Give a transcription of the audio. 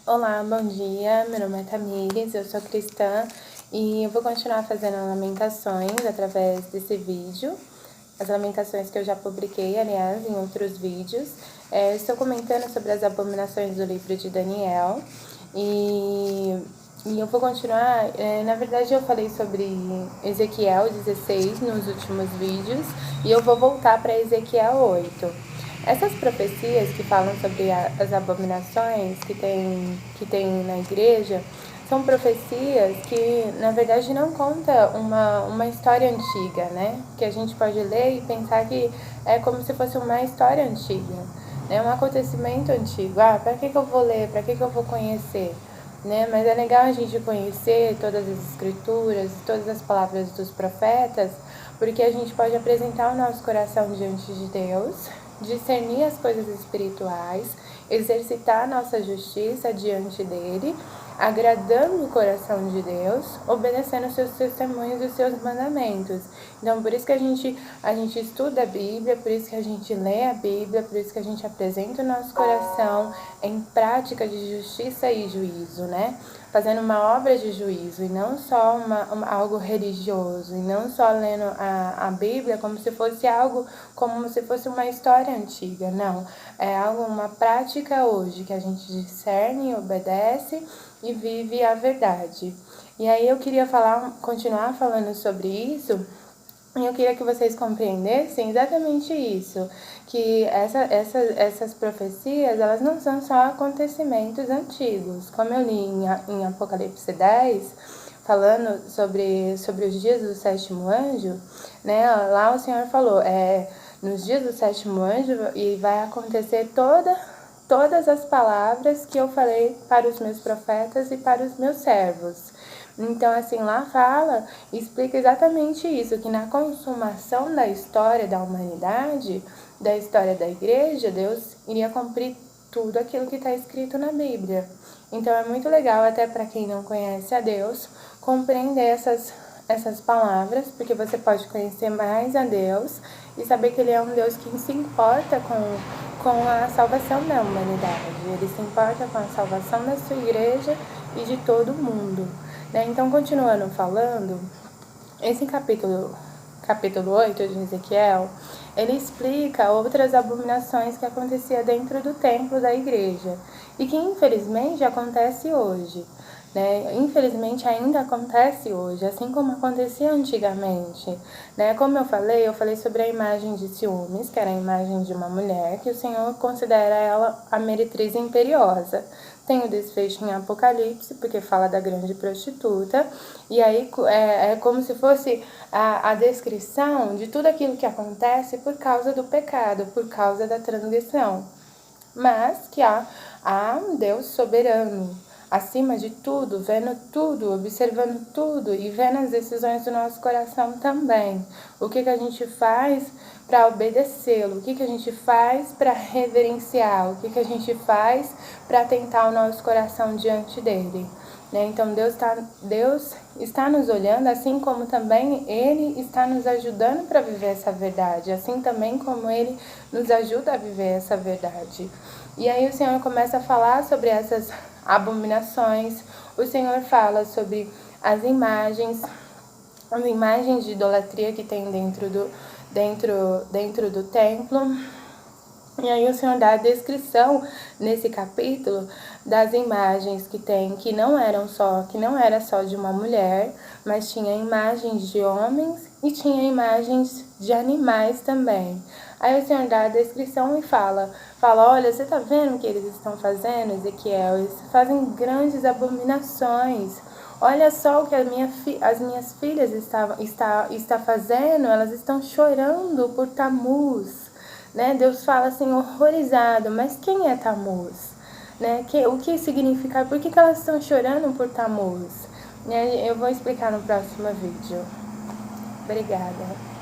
Olá, bom dia. Meu nome é Tamires, eu sou cristã e eu vou continuar fazendo lamentações através desse vídeo. As lamentações que eu já publiquei, aliás, em outros vídeos. Estou comentando sobre as abominações do livro de Daniel e eu vou continuar. Na verdade, eu falei sobre Ezequiel 16 nos últimos vídeos e eu vou voltar para Ezequiel 8. Essas profecias que falam sobre as abominações que tem na igreja são profecias que, na verdade, não conta uma história antiga, né? Que a gente pode ler e pensar que é como se fosse uma história antiga, né? Um acontecimento antigo. Ah, para que eu vou ler? Para que eu vou conhecer? Né? Mas é legal a gente conhecer todas as escrituras, todas as palavras dos profetas, porque a gente pode apresentar o nosso coração diante de Deus, discernir as coisas espirituais, exercitar a nossa justiça diante dele, agradando o coração de Deus, obedecendo os seus testemunhos e os seus mandamentos. Então, por isso que a gente estuda a Bíblia, por isso que a gente lê a Bíblia, por isso que a gente apresenta o nosso coração em prática de justiça e juízo, né? Fazendo uma obra de juízo e não só algo religioso, e não só lendo a Bíblia como se fosse algo, como se fosse uma história antiga, não. É algo, uma prática hoje, que a gente discerne, obedece e vive a verdade. E aí eu queria continuar falando sobre isso. E eu queria que vocês compreendessem exatamente isso, que essas profecias, elas não são só acontecimentos antigos. Como eu li em Apocalipse 10, falando sobre os dias do sétimo anjo, né, lá o Senhor falou, nos dias do sétimo anjo, e vai acontecer todas as palavras que eu falei para os meus profetas e para os meus servos. Então, assim, lá explica exatamente isso, que na consumação da história da humanidade, da história da igreja, Deus iria cumprir tudo aquilo que está escrito na Bíblia. Então, é muito legal, até para quem não conhece a Deus, compreender essas palavras, porque você pode conhecer mais a Deus e saber que Ele é um Deus que se importa com a salvação da humanidade. Ele se importa com a salvação da sua igreja e de todo mundo. Então, continuando falando, esse capítulo 8 de Ezequiel, ele explica outras abominações que acontecia dentro do templo da igreja e que infelizmente acontece hoje. Né? Infelizmente ainda acontece hoje, assim como acontecia antigamente. Né? Como eu falei sobre a imagem de ciúmes, que era a imagem de uma mulher, que o Senhor considera ela a meretriz imperiosa. Tem o desfecho em Apocalipse, porque fala da grande prostituta, e aí é como se fosse a descrição de tudo aquilo que acontece por causa do pecado, por causa da transgressão. Mas que há um Deus soberano, acima de tudo, vendo tudo, observando tudo e vendo as decisões do nosso coração também. O que a gente faz para obedecê-lo? O que a gente faz para reverenciar? O que a gente faz para tentar o nosso coração diante dele? Né? Então, Deus está nos olhando, assim como também Ele está nos ajudando para viver essa verdade, assim também como Ele nos ajuda a viver essa verdade. E aí o Senhor começa a falar sobre essas abominações, o Senhor fala sobre as imagens de idolatria que tem dentro do templo. E aí o Senhor dá a descrição nesse capítulo das imagens que não era só de uma mulher, mas tinha imagens de homens e tinha imagens de animais também. Aí o Senhor dá a descrição e fala, olha, você está vendo o que eles estão fazendo, Ezequiel? Eles fazem grandes abominações. Olha só o que as minhas filhas está fazendo, elas estão chorando por Tamuz. Né? Deus fala assim, horrorizado, mas quem é Tamuz? Né? O que significa? Por que elas estão chorando por Tamuz? Eu vou explicar no próximo vídeo. Obrigada.